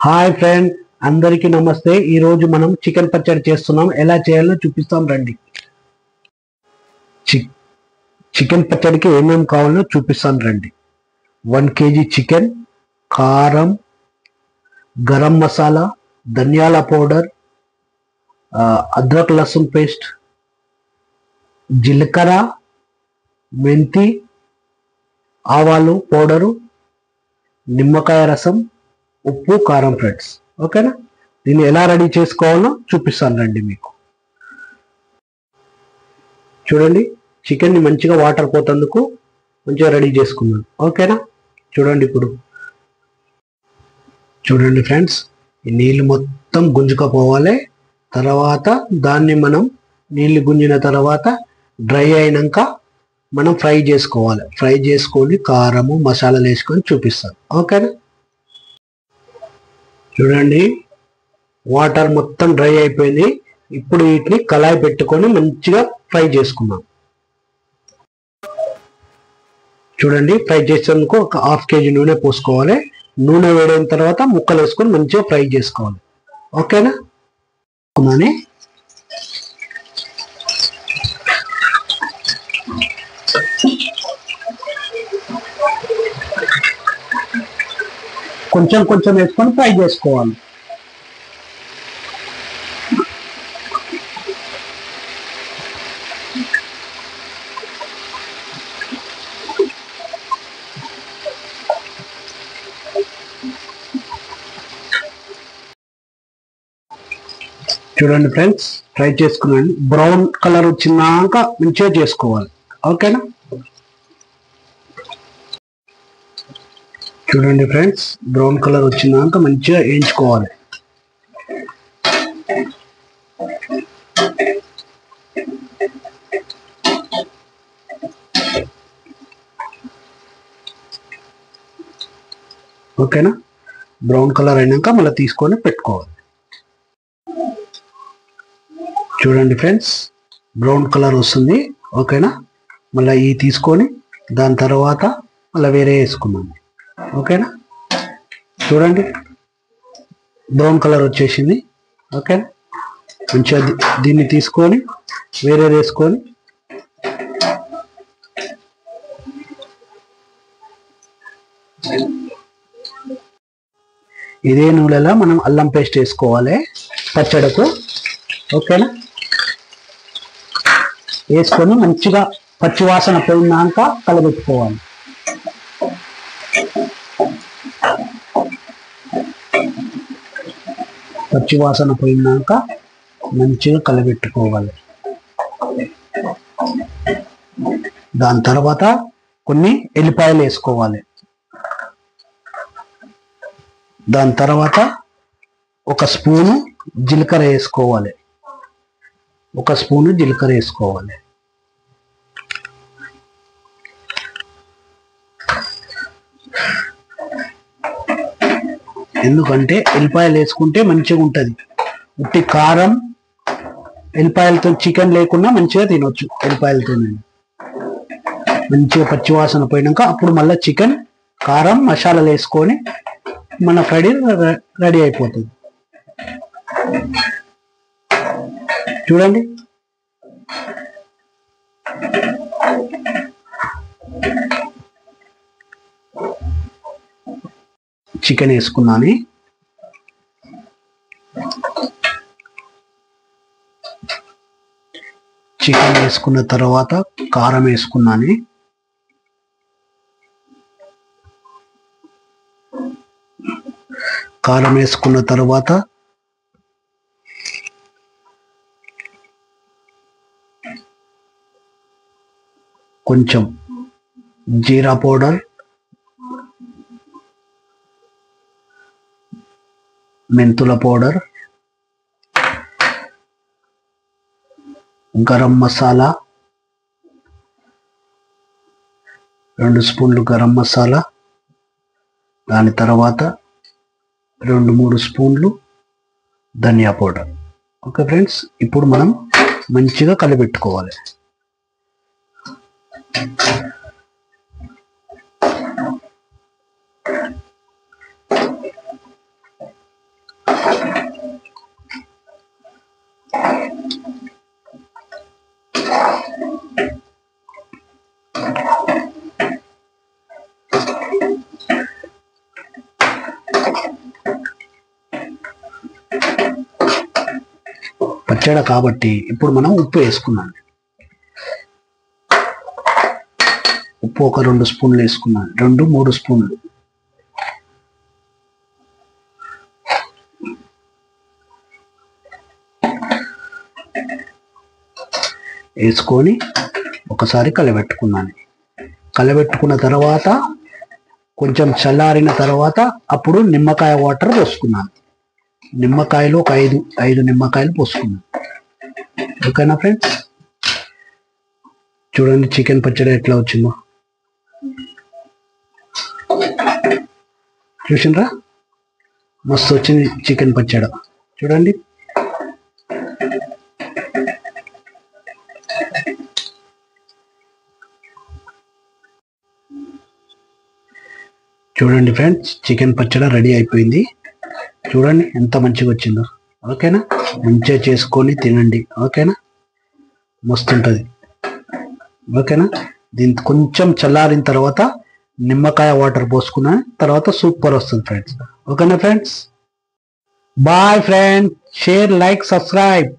Hi friend, అందరికీ నమస్తే. ఈ రోజు మనం చికెన్ పచ్చడి చేస్తున్నాం. ఎలా చేయాలో చూపిస్తాం రండి. చికెన్ పచ్చడికి ఏమేమి కావాలో చూపిస్తాను రండి. 1 kg చికెన్, కారం, గరం మసాలా, ధనియాల పౌడర్, అద్రక్ లహసన్ పేస్ట్, జీలకర్ర, మెంతి, ఆవాలు పౌడరు, నిమ్మకాయ రసం, ఉప్పు, కారం ఫ్రెండ్స్. ఓకేనా? దీన్ని ఎలా రెడీ చేసుకోవాలో చూపిస్తాను రండి మీకు. చూడండి, చికెన్ని మంచిగా వాటర్ పోతందుకు మంచిగా రెడీ చేసుకున్నాను. ఓకేనా? చూడండి, ఇప్పుడు చూడండి ఫ్రెండ్స్, ఈ నీళ్ళు మొత్తం గుంజుకపోవాలి. తర్వాత దాన్ని మనం నీళ్ళు గుంజిన తర్వాత డ్రై అయినాక మనం ఫ్రై చేసుకోవాలి. ఫ్రై చేసుకొని కారము మసాలాలు వేసుకొని చూపిస్తాను. ఓకేనా? చూడండి, వాటర్ మొత్తం డ్రై అయిపోయింది. ఇప్పుడు వీటిని కళాయి పెట్టుకొని మంచిగా ఫ్రై చేసుకున్నాం. చూడండి, ఫ్రై చేసేందుకు ఒక 1/2 kg నూనె పోసుకోవాలి. నూనె వేడైన తర్వాత ముక్కలు వేసుకొని మంచిగా ఫ్రై చేసుకోవాలి. ఓకేనా? కొంచెం కొంచెం వేసుకొని ఫ్రై చేసుకోవాలి. చూడండి ఫ్రెండ్స్, ఫ్రై చేసుకున్నాను. బ్రౌన్ కలర్ వచ్చినాక మంచిగా చేసుకోవాలి. ఓకేనా? చూడండి ఫ్రెండ్స్, బ్రౌన్ కలర్ వచ్చినాక మంచిగా వేయించుకోవాలి. ఓకేనా? బ్రౌన్ కలర్ అయినాక మళ్ళీ తీసుకొని పెట్టుకోవాలి. చూడండి ఫ్రెండ్స్, బ్రౌన్ కలర్ వస్తుంది. ఓకేనా? మళ్ళీ ఈ తీసుకొని దాని తర్వాత మళ్ళీ వేరే వేసుకున్నాము. ఓకేనా? చూడండి, బ్రౌన్ కలర్ వచ్చేసింది. ఓకేనా? మంచిగా దీన్ని తీసుకొని వేరే వేసుకొని ఇదే నూనెలో మనం అల్లం పేస్ట్ వేసుకోవాలి పచ్చడకు. ఓకేనా? వేసుకొని మంచిగా పచ్చివాసన పోయినాక కలబెట్టుకోవాలి. పచ్చివాసన పోయినాక మంచిగా కలబెట్టుకోవాలి. దాని తర్వాత కొన్ని ఎల్లిపాయలు వేసుకోవాలి. దాని తర్వాత 1 స్పూను జీలకర్ర వేసుకోవాలి. 1 స్పూను జీలకర్ర వేసుకోవాలి. ఎందుకంటే ఎల్లిపాయలు వేసుకుంటే మంచిగా ఉంటుంది. ఉట్టి కారం ఎల్లిపాయలతో చికెన్ లేకుండా మంచిగా తినొచ్చు. ఎల్లిపాయలతో మంచిగా పచ్చివాసన పోయినాక అప్పుడు మళ్ళీ చికెన్ కారం మసాలాలు వేసుకొని మన ఫ్రై రెడీ అయిపోతుంది. చూడండి, చికెన్ వేసుకున్నాను. చికెన్ వేసుకున్న తర్వాత కారం వేసుకున్నాను. కారం వేసుకున్న తర్వాత కొంచెం జీరా పౌడర్, మెంతుల పౌడర్, గరం మసాలా 2 స్పూన్లు గరం మసాలా, దాని తర్వాత 2-3 స్పూన్లు ధనియా పౌడర్. ఓకే ఫ్రెండ్స్, ఇప్పుడు మనం మంచిగా కలిపెట్టుకోవాలి. పచ్చడి కాబట్టి ఇప్పుడు మనం ఉప్పు వేసుకున్నాం. ఉప్పు ఒక 2 స్పూన్లు వేసుకున్నాను, 2-3 స్పూన్లు. వేసుకొని ఒకసారి కలబెట్టుకున్నాను. కలబెట్టుకున్న తర్వాత కొంచెం చల్లారిన తర్వాత అప్పుడు నిమ్మకాయ వాటర్ పోసుకున్నాను. నిమ్మకాయలు ఒక 5 నిమ్మకాయలు పోసుకున్నాను. ఓకేనా ఫ్రెండ్స్? చూడండి చికెన్ పచ్చడి ఎట్లా వచ్చిందో. చూసిండ్రా? మస్తు వచ్చింది చికెన్ పచ్చడి. చూడండి. చూడండి ఫ్రెండ్స్, చికెన్ పచ్చడి రెడీ అయిపోయింది. చూడండి ఎంత మంచిగా వచ్చిందో. ఓకేనా? మంచిగా చేసుకొని తినండి. ఓకేనా? మస్తు ఉంటుంది. ఓకేనా? దీని కొంచెం చల్లారిన తర్వాత నిమ్మకాయ వాటర్ పోసుకున్న తర్వాత సూపర్ వస్తుంది ఫ్రెండ్స్. ఓకేనా friends? Bye friends. Share, like, subscribe.